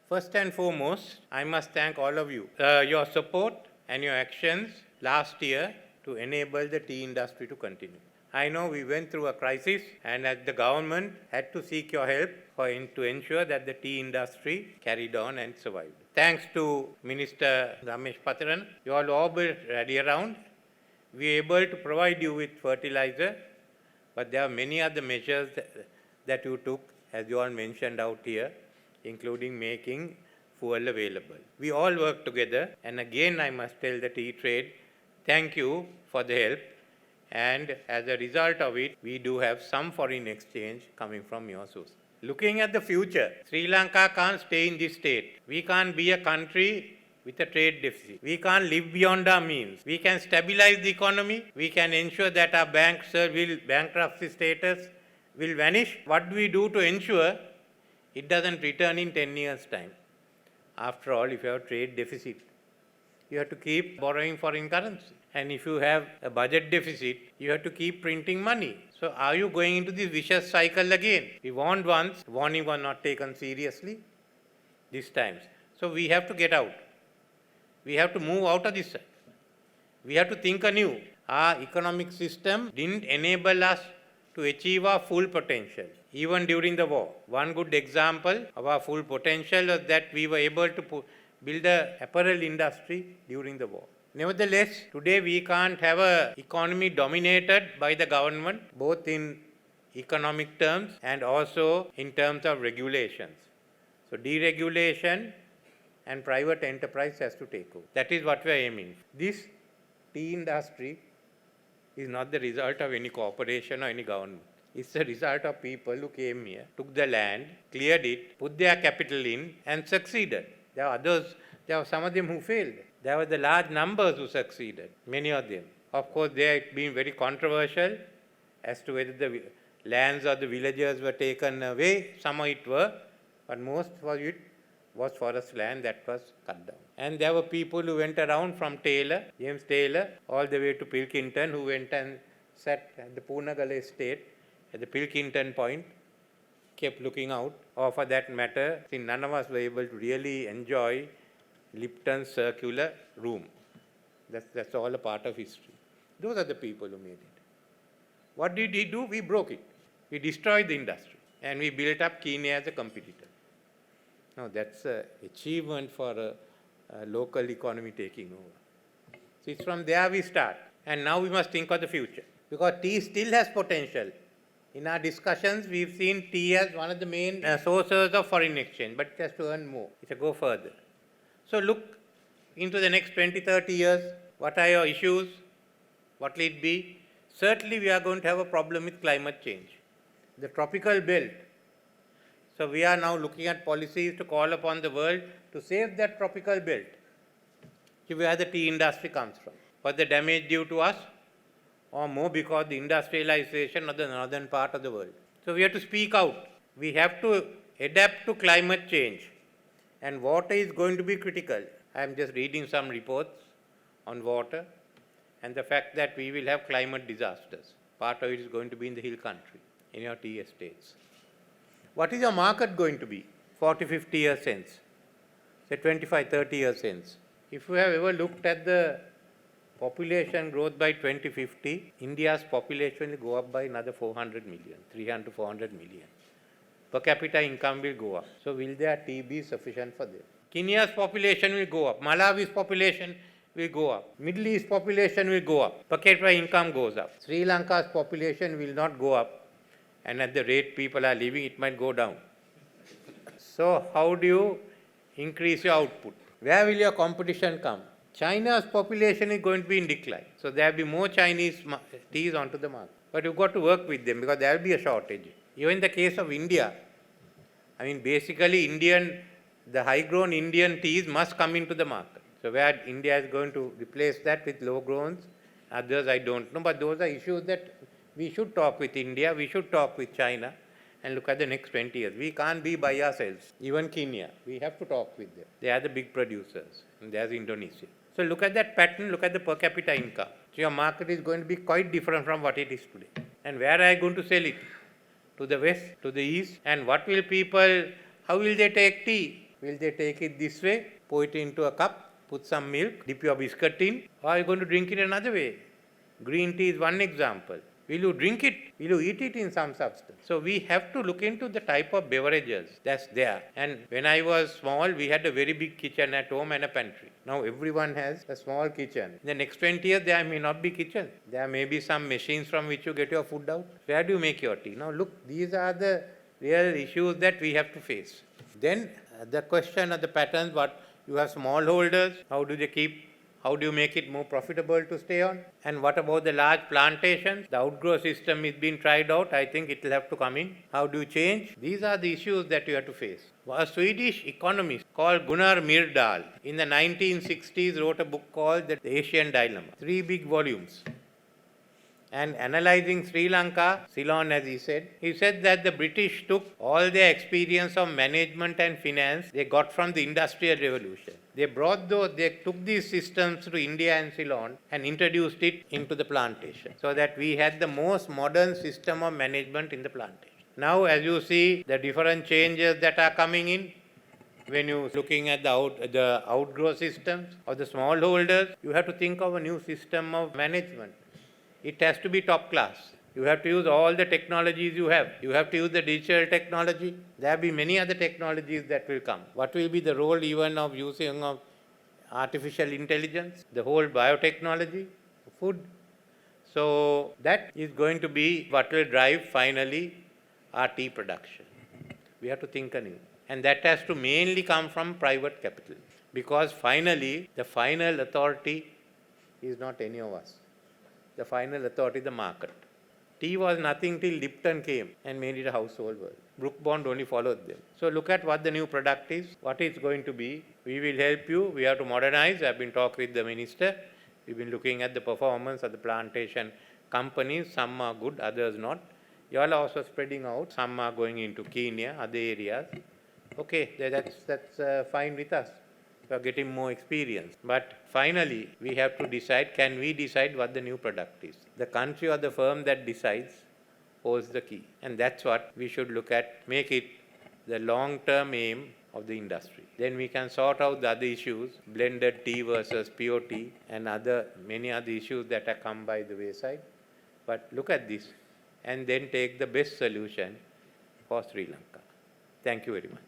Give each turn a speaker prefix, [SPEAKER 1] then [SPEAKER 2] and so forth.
[SPEAKER 1] First and foremost, I must thank all of you. Your support and your actions last year to enable the tea industry to continue. I know we went through a crisis and that the government had to seek your help to ensure that the tea industry carried on and survived. Thanks to Minister Ramesh Patharan, you all were ready around. We were able to provide you with fertilizer, but there are many other measures that you took, as you all mentioned out here, including making fuel available. We all work together, and again I must tell the tea trade, thank you for the help, and as a result of it, we do have some foreign exchange coming from your source. Looking at the future, Sri Lanka can't stay in this state. We can't be a country with a trade deficit. We can't live beyond our means. We can stabilize the economy. We can ensure that our bankruptcy status will vanish. What do we do to ensure it doesn't return in 10 years' time? After all, if you have a trade deficit, you have to keep borrowing foreign currency. And if you have a budget deficit, you have to keep printing money. So are you going into this vicious cycle again? We warned once, warning was not taken seriously this time. So we have to get out. We have to move out of this cycle. We have to think anew. Our economic system didn't enable us to achieve our full potential, even during the war. One good example of our full potential was that we were able to build an apparel industry during the war. Nevertheless, today we can't have an economy dominated by the government, both in economic terms and also in terms of regulations. So deregulation and private enterprise has to take over. That is what we are aiming for. This tea industry is not the result of any corporation or any government. It's the result of people who came here, took the land, cleared it, put their capital in, and succeeded. There were some of them who failed. There were the large numbers who succeeded, many of them. Of course, they have been very controversial as to whether the lands of the villagers were taken away. Some of it were, but most of it was forest land that was cut down. And there were people who went around from James Taylor, all the way to Pilkington, who went and sat at the Poonagala estate at the Pilkington Point, kept looking out. Or for that matter, since none of us were able to really enjoy Lipton's circular room. That's all a part of history. Those are the people who made it. What did he do? We broke it. We destroyed the industry. And we built up Kenya as a competitor. Now that's an achievement for a local economy taking over. So it's from there we start. And now we must think of the future. Because tea still has potential. In our discussions, we've seen tea as one of the main sources of foreign exchange, but it has to earn more. It has to go further. So look into the next 20, 30 years. What are your issues? What will it be? Certainly we are going to have a problem with climate change. The tropical belt. So we are now looking at policies to call upon the world to save that tropical belt, where the tea industry comes from. Was the damage due to us? Or more because the industrialization of the northern part of the world. So we have to speak out. We have to adapt to climate change. And water is going to be critical. I am just reading some reports on water and the fact that we will have climate disasters. Part of it is going to be in the hill country, in your tea estates. What is your market going to be 40, 50 years hence? Say 25, 30 years hence. If you have ever looked at the population growth by 2050, India's population will go up by another 400 million, 300 to 400 million. Per capita income will go up. So will their tea be sufficient for them? Kenya's population will go up. Malawi's population will go up. Middle East population will go up. Per capita income goes up. Sri Lanka's population will not go up. And at the rate people are living, it might go down. So how do you increase your output? Where will your competition come? China's population is going to be in decline. So there will be more Chinese teas onto the market. But you've got to work with them because there will be a shortage. Even in the case of India, I mean basically the high-grown Indian teas must come into the market. So where India is going to replace that with low-growns, others I don't know, but those are issues that we should talk with India, we should talk with China and look at the next 20 years. We can't be by ourselves. Even Kenya, we have to talk with them. They are the big producers and there's Indonesia. So look at that pattern, look at the per capita income. So your market is going to be quite different from what it is today. And where are you going to sell it? To the west, to the east? And what will people, how will they take tea? Will they take it this way, pour it into a cup, put some milk, dip your biscuit in, or are you going to drink it another way? Green tea is one example. Will you drink it? Will you eat it in some substance? So we have to look into the type of beverages that's there. And when I was small, we had a very big kitchen at home and a pantry. Now everyone has a small kitchen. In the next 20 years, there may not be kitchen. There may be some machines from which you get your food out. Where do you make your tea? Now look, these are the real issues that we have to face. Then the question of the patterns, what you have smallholders, how do they keep, how do you make it more profitable to stay on? And what about the large plantations? The outgrow system is being tried out. I think it will have to come in. How do you change? These are the issues that you have to face. A Swedish economist called Gunnar Myrdal in the 1960s wrote a book called The Asian Dilemma. 3 big volumes. And analyzing Sri Lanka, Ceylon as he said that the British took all their experience of management and finance they got from the Industrial Revolution. They took these systems to India and Ceylon and introduced it into the plantation so that we had the most modern system of management in the plantation. Now as you see the different changes that are coming in, when you're looking at the outgrow systems or the smallholders, you have to think of a new system of management. It has to be top class. You have to use all the technologies you have. You have to use the digital technology. There will be many other technologies that will come. What will be the role even of using of artificial intelligence, the whole biotechnology, food? So that is going to be what will drive finally our tea production. We have to think anew. And that has to mainly come from private capital. Because finally, the final authority is not any of us. The final authority is the market. Tea was nothing till Lipton came and made it a household word. Brook Bond only followed them. So look at what the new product is, what it's going to be. We will help you. We have to modernize. I've been talking with the minister. We've been looking at the performance of the plantation companies. Some are good, others not. You all are also spreading out. Some are going into Kenya, other areas. Okay, that's fine with us. We are getting more experience. But finally, we have to decide, can we decide what the new product is? The country or the firm that decides holds the key. And that's what we should look at, make it the long-term aim of the industry. Then we can sort out the other issues, blended tea versus pure tea, and many other issues that have come by the wayside. But look at this, and then take the best solution for Sri Lanka. Thank you very much.